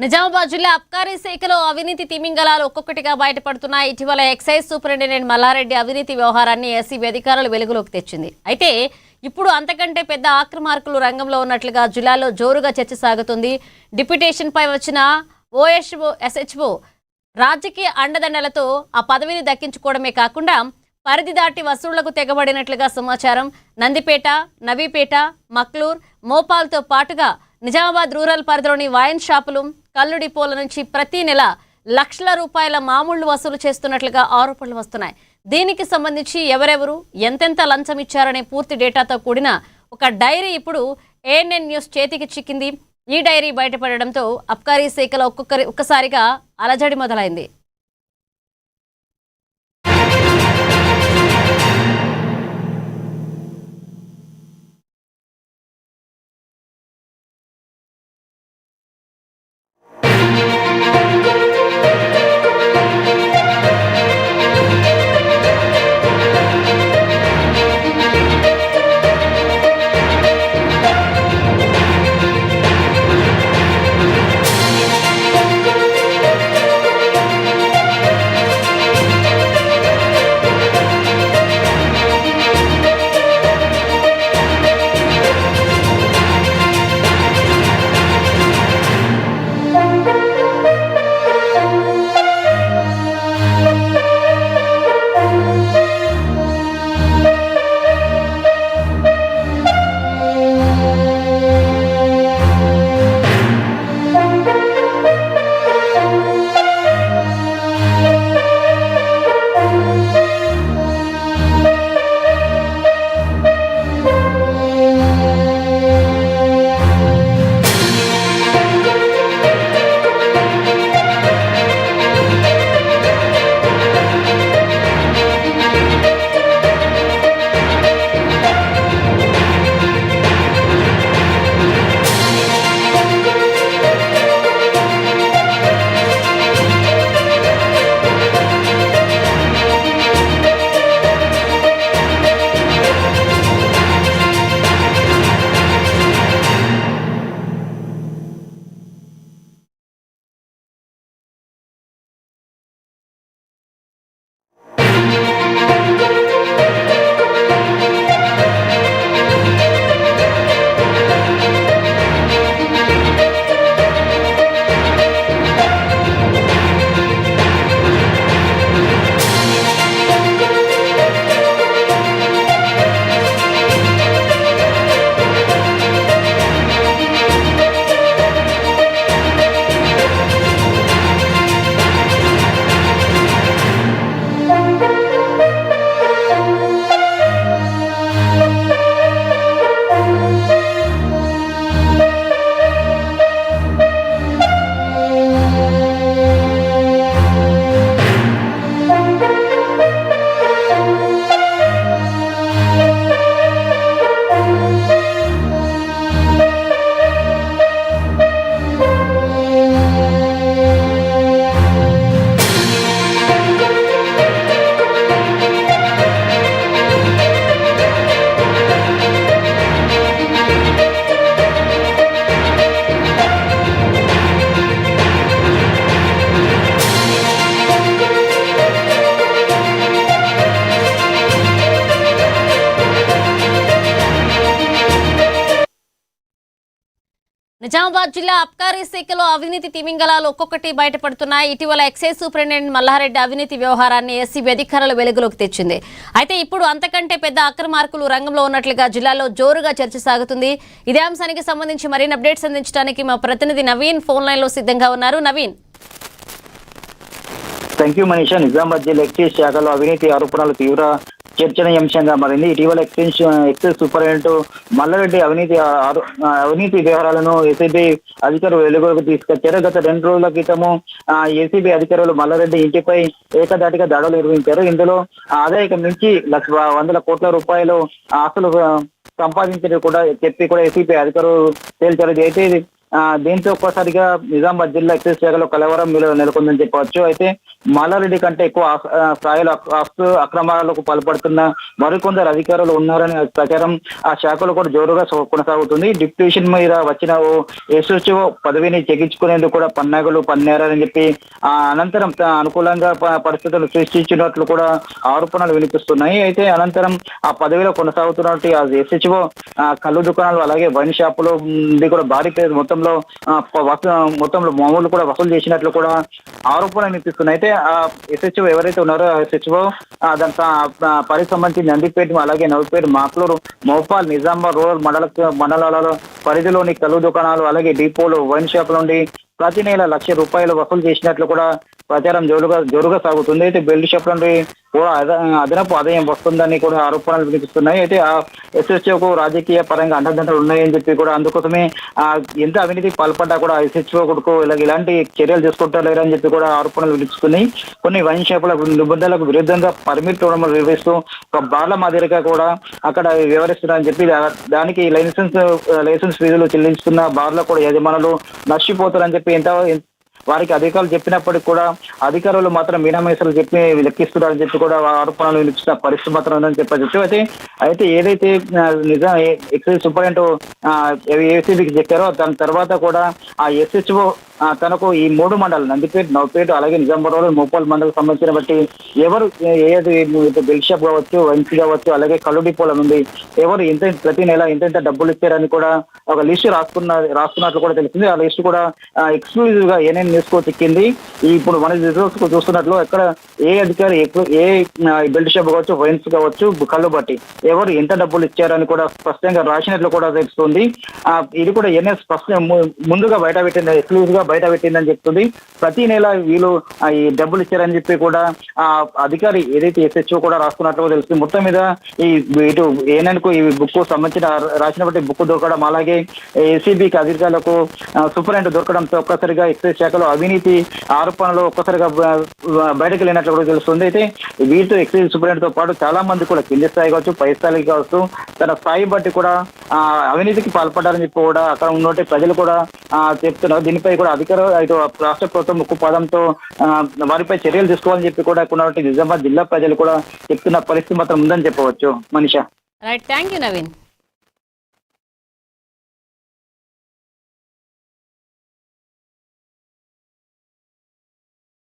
నిజామాబాద్ జిల్లా అబ్కారీ శాఖలో అవినీతి తిమింగలాలు ఒక్కొక్కటిగా బయటపడుతున్నాయి. ఇటీవల ఎక్సైజ్ సూపరింటెండెంట్ మల్లారెడ్డి అవినీతి వ్యవహారాన్ని ఎస్సీబీ అధికారులు వెలుగులోకి తెచ్చింది. అయితే ఇప్పుడు అంతకంటే పెద్ద ఆక్రమార్కులు రంగంలో ఉన్నట్లుగా జిల్లాలో జోరుగా చర్చ సాగుతుంది. డిప్యూటేషన్ పై వచ్చిన ఓఎస్ఓ ఎస్హెచ్ఓ రాజకీయ అండదండలతో ఆ పదవిని దక్కించుకోవడమే కాకుండా పరిధి దాటి వసూళ్లకు తెగబడినట్లుగా సమాచారం. నందిపేట, నవీపేట, మక్లూర్, మోపాల్తో పాటుగా నిజామాబాద్ రూరల్ పరిధిలోని వైన్ షాపులు, కల్లు డిపోల నుంచి ప్రతి నెల లక్షల రూపాయల మామూళ్లు వసూలు చేస్తున్నట్లుగా ఆరోపణలు వస్తున్నాయి. దీనికి సంబంధించి ఎవరెవరు ఎంతెంత లంచం ఇచ్చారనే పూర్తి డేటాతో కూడిన ఒక డైరీ ఇప్పుడు ఏఎన్ఎన్ న్యూస్ చేతికి చిక్కింది. ఈ డైరీ బయటపడడంతో అబ్కారీ శాఖలో ఒక్కసారిగా అలజడి మొదలైంది. నిజామాబాద్ జిల్లా అబ్కారీ శాఖలో అవినీతి తిమింగలాలు ఒక్కొక్కటి బయటపడుతున్నాయి. ఇటీవల ఎక్సైజ్ సూపరింటెండెంట్ మల్లారెడ్డి అవినీతి వ్యవహారాన్ని ఎస్సీబీ అధికారులు వెలుగులోకి తెచ్చింది. అయితే ఇప్పుడు అంతకంటే పెద్ద అక్రమార్కులు రంగంలో ఉన్నట్లుగా జిల్లాలో జోరుగా చర్చ సాగుతుంది. ఇదే అంశానికి సంబంధించి మరిన్ని అప్డేట్స్ అందించడానికి మా ప్రతినిధి నవీన్ ఫోన్ లైన్ లో సిద్ధంగా ఉన్నారు. నవీన్. Thank you Manisha. నిజామాబాద్ జిల్లా ఎక్సైజ్ శాఖలో అవినీతి ఆరోపణలు తీవ్ర చర్చనీయాంశంగా మారింది. ఇటీవల ఎక్సైజ్ సూపరింటెండెంట్ మల్లారెడ్డి అవినీతి వ్యవహారాలను ఏసీబీ అధికారులు వెలుగులోకి తీసుకొచ్చారు. గత 2 రోజుల క్రితము ఏసీబీ అధికారులు మల్లారెడ్డి ఇంటిపై ఏకదాటిగా దాడులు నిర్వహించారు. ఇందులో ఆదాయం నుంచి వందల కోట్ల రూపాయలు ఆస్తులు సంపాదించడం కూడా చెప్పి కూడా ఏసీబీ అధికారులు తేల్చారు. అయితే దీంతో ఒక్కసారిగా నిజామాబాద్ జిల్లా ఎక్సైజ్ శాఖలో కలవరం నెలకొందని చెప్పవచ్చు. అయితే మల్లారెడ్డి కంటే ఎక్కువ స్థాయిలో ఆస్తు అక్రమాలకు పాల్పడుతున్న మరికొందరు అధికారులు ఉన్నారని ప్రచారం ఆ శాఖలో కూడా జోరుగా కొనసాగుతుంది. డిప్యూషన్ మీద వచ్చిన ఓ ఎస్హెచ్ఓ పదవిని చెక్కించుకునేందుకు కూడా పన్నాగలు పన్నారని చెప్పి అనంతరం అనుకూలంగా పరిస్థితులు సృష్టించినట్లు కూడా ఆరోపణలు వినిపిస్తున్నాయి. అయితే అనంతరం ఆ పదవిలో కొనసాగుతున్నట్టు ఆ ఎస్హెచ్ఓ కళ్ళు దుకాణాలు అలాగే వైన్ షాపులో కూడా భారీ మొత్తంలో మామూలు కూడా వసూలు చేసినట్లు కూడా ఆరోపణలు వినిపిస్తున్నాయి. అయితే ఆ ఎస్హెచ్ఓ ఎవరైతే ఉన్నారో ఆ ఎస్హెచ్ఓ దానికి పరిస్థితి సంబంధించి నందిపేట అలాగే నవపేట మాక్లూరు మోపాల్ నిజామాబాద్ రూరల్ మండలాలలో పరిధిలోని కళ్ళు దుకాణాలు అలాగే డిపోలు వైన్ షాప్ నుండి ప్రతి నెల ₹1,00,000 వసూలు చేసినట్లు కూడా ప్రచారం జోరుగా సాగుతుంది. అయితే బెల్ట్ షాప్ నుండి కూడా అదనపు ఆదాయం వస్తుందని కూడా ఆరోపణలు వినిపిస్తున్నాయి. అయితే ఆ ఎస్హెచ్ఓకు రాజకీయ పరంగా అండదండలు ఉన్నాయని చెప్పి కూడా అందుకోసమే ఎంత అవినీతికి పాల్పడ్డా కూడా ఎస్హెచ్ఓ కొడుకు ఇలాంటి చర్యలు తీసుకుంటలేరని చెప్పి కూడా ఆరోపణలు వినిపిస్తున్నాయి. కొన్ని వైన్ షాపుల నిబంధనలకు విరుద్ధంగా పర్మిట్ టోర్నమెంట్ నిర్వహిస్తూ ఒక బార్ల మాదిరిగా కూడా అక్కడ వ్యవహరిస్తున్నారని చెప్పి దానికి లైసెన్స్ ఫీజులు చెల్లిస్తున్న బార్ల కూడా యజమానులు నష్టపోతారని చెప్పి వారికి అధికారులు చెప్పినప్పటికీ కూడా అధికారులు మాత్రం మీనామేసలు చెప్పి లెక్కిస్తున్నారని చెప్పి కూడా ఆరోపణలు వినిపిస్తున్న పరిస్థితి మాత్రం ఉందని చెప్పచ్చు. అయితే ఏదైతే నిజం ఎక్సైజ్ సూపరింటెండెంట్ ఏసీబీకి చెప్పారో దాని తర్వాత కూడా ఆ ఎస్హెచ్ఓ తనకు ఈ 3 మండలాలు నందిపేట నవపేట అలాగే నిజామాబాద్ మోపాల్ మండలం సంబంధించిన బట్టి ఎవరు ఏది బెల్ట్ షాప్ కావచ్చు వైన్స్ కావచ్చు అలాగే కళ్ళు డిపోల నుండి ఎవరు ప్రతి నెల ఎంత డబ్బులు ఇచ్చారని కూడా ఒక లిస్టు రాసుకున్నట్లు కూడా తెలిసింది. ఆ లిస్టు కూడా ఎక్స్క్లూజివ్ గా ఏనేం న్యూస్ కో చిక్కింది. ఇప్పుడు మన చూస్తున్నట్లు ఎక్కడ ఏ అధికారి ఏ బెల్ట్ షాప్ కావచ్చు వైన్స్ కావచ్చు కళ్ళు బట్టి ఎవరు ఎంత డబ్బులు ఇచ్చారని కూడా స్పష్టంగా రాసినట్లు కూడా తెలుస్తుంది. ఇది కూడా ఎన్ఎస్ ముందుగా బయట పెట్టింది ఎక్స్క్లూజివ్ గా బయట పెట్టిందని చెప్తుంది. ప్రతి నెల వీళ్ళు ఈ డబ్బులు ఇచ్చారని చెప్పి కూడా అధికారి ఏదైతే ఎస్హెచ్ఓ కూడా రాసుకున్నట్లు తెలుస్తుంది. మొత్తం మీద ఇటు ఏనెన్కు ఈ బుక్ సంబంధించిన రాసిన బట్టి బుక్ దొరకడం అలాగే ఏసీబీకి అధికారులకు సూపరింటెండెంట్ దొరకడంతో ఒక్కసారిగా ఎక్సైజ్ శాఖలో అవినీతి ఆరోపణలు ఒక్కసారిగా బయటకు వెళ్ళినట్లు కూడా తెలుస్తుంది. అయితే వీటితో ఎక్సైజ్ సూపరింటెండెంట్ తో పాటు చాలా మంది కూడా కింది స్థాయి కావచ్చు పై స్థాయికి కావచ్చు తన స్థాయి బట్టి కూడా అవినీతికి పాల్పడ్డారని చెప్పి కూడా అక్కడ ఉన్నట్టు ప్రజలు కూడా చెప్తున్నారు. దీనిపై కూడా ఇటు రాష్ట్ర ప్రభుత్వం ముక్కు పాదంతో వారిపై చర్యలు తీసుకోవాలని చెప్పి కూడా నిజామాబాద్ జిల్లా ప్రజలు కూడా చెప్తున్న పరిస్థితి మాత్రం ఉందని చెప్పవచ్చు. Manisha. Right, thank you Naveen.